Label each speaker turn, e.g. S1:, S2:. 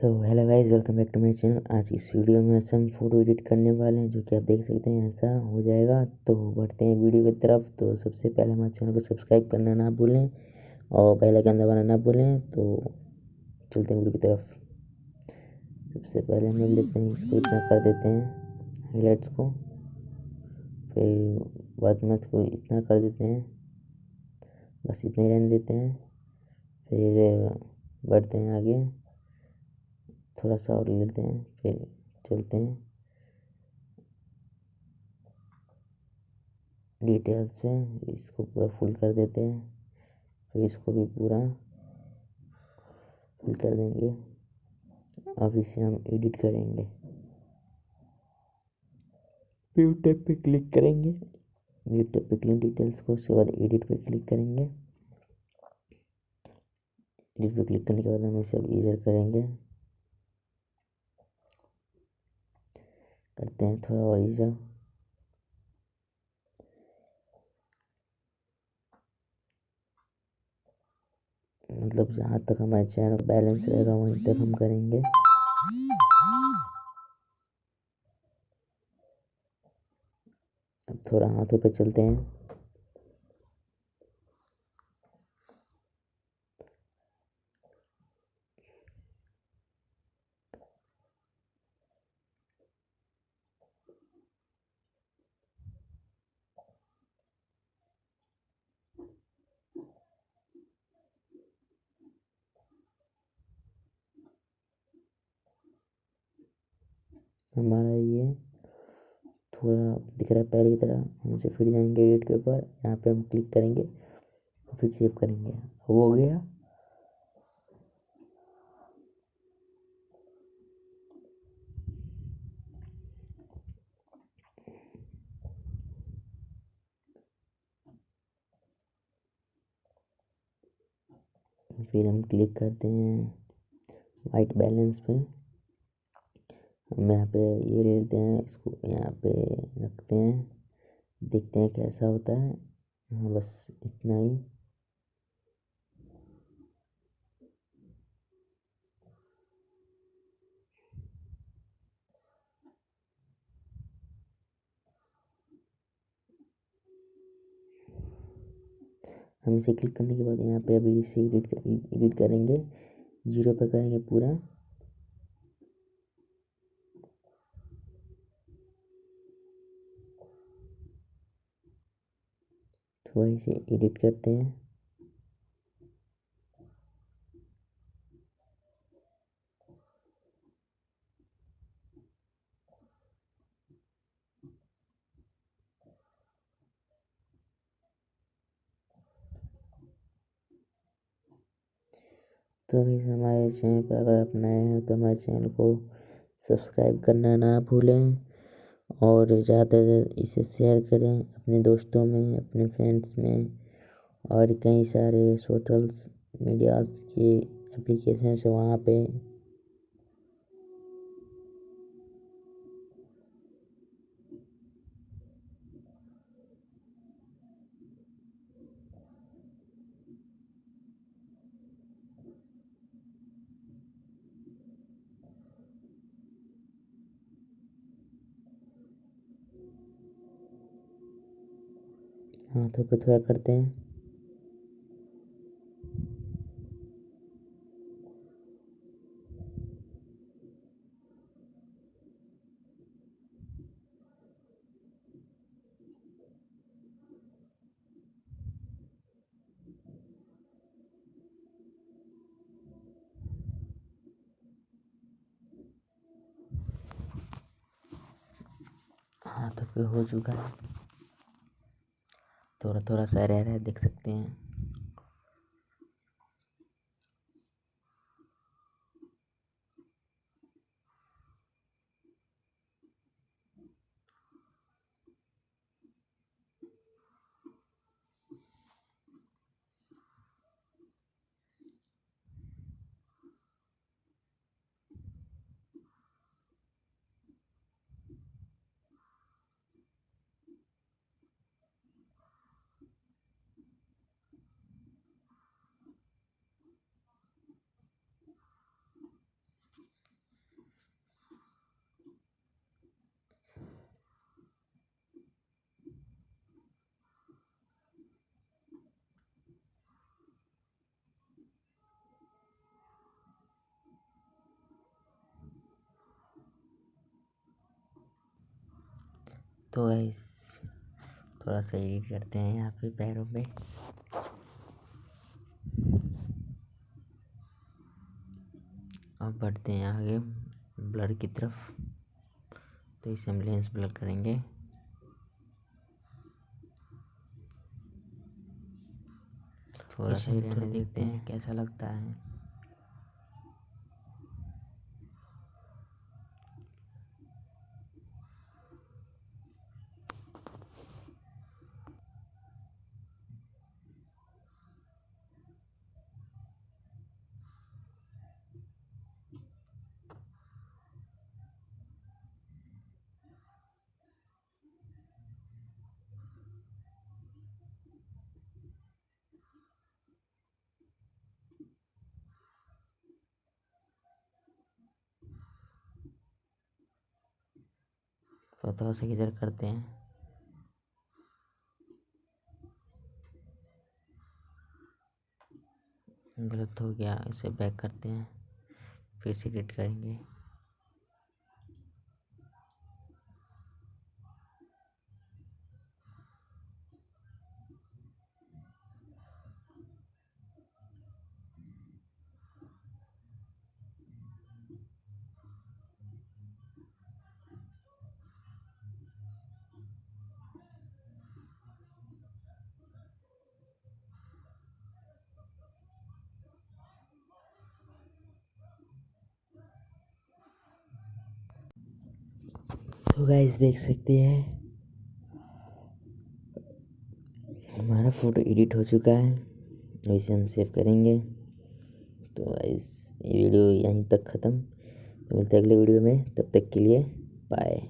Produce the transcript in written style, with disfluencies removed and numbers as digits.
S1: तो hello guys, welcome back to my channel. आज इस वीडियो में हम फ़ोटो एडिट करने वाले हैं, जो कि आप देख सकते हैं ऐसा हो जाएगा। तो बढ़ते हैं वीडियो की तरफ। तो सबसे पहले हमारे चैनल को सब्सक्राइब करना ना भूलें और बेल आइकन दबाना ना भूलें। तो चलते हैं वीडियो की तरफ। सबसे पहले हम लोग लेते हैं, इसको इतना कर देते हैं हाईलाइट्स को, फिर बाद में को इतना कर देते हैं, बस इतना ही रहने देते हैं। फिर बढ़ते हैं आगे, थोड़ा सा और लेते हैं, फिर चलते हैं डिटेल्स में, इसको पूरा फुल कर देते हैं। फिर इसको भी पूरा फुल कर देंगे। अब इसे हम एडिट करेंगे। व्यू टैब पे क्लिक करेंगे, व्यू टैब पे क्लिक डिटेल्स को, उसके बाद एडिट पे क्लिक करेंगे। एडिट पे क्लिक करने के बाद हम इसे अब इरेज करेंगे, करते हैं थोड़ा और इरेज। मतलब जहाँ तक हमारे चैनल बैलेंस रहेगा वहीं तक हम करेंगे। अब थोड़ा हाथों पे चलते हैं। हमारा ये थोड़ा दिख रहा है पहले की तरह। हम इसे फिर जाएंगे एडिट के ऊपर, यहाँ पे हम क्लिक करेंगे और फिर सेव करेंगे। वो हो गया। फिर हम क्लिक करते हैं वाइट बैलेंस पे। हम यहाँ पे ये ले लेते हैं, इसको यहाँ पे रखते हैं, देखते हैं कैसा होता है। हाँ, बस इतना ही। हम इसे क्लिक करने के बाद यहाँ पे अभी इसे एडिट करेंगे, 0 पे करेंगे पूरा। थोड़ा इसे एडिट करते हैं। तो इस हमारे चैनल पर अगर आप नए हैं तो हमारे चैनल को सब्सक्राइब करना ना भूलें और ज़्यादा से ज़्यादा इसे शेयर करें अपने दोस्तों में, अपने फ्रेंड्स में, और कई सारे सोशल मीडियाज़ के एप्लीकेशन है वहाँ पे। हाथों पे थोड़ा करते हैं। हाथों पे हो चुका है, थोड़ा थोड़ा सा रह रहा है, देख सकते हैं। तो गाइस थोड़ा सा एडिट करते हैं यहाँ पे पैरों पे। अब बढ़ते हैं आगे ब्लर की तरफ। तो इसे हम लेंस ब्लर करेंगे। थोड़ा सा रहने देखते हैं कैसा लगता है। तो थोड़ा सा इधर करते हैं। गलत हो गया, इसे बैक करते हैं, फिर से एडिट करेंगे। तो गाइस देख सकते हैं हमारा फ़ोटो एडिट हो चुका है। अब इसे हम सेव करेंगे। तो गाइस ये वीडियो यहीं तक ख़त्म। तो मिलते हैं अगले वीडियो में, तब तक के लिए बाय।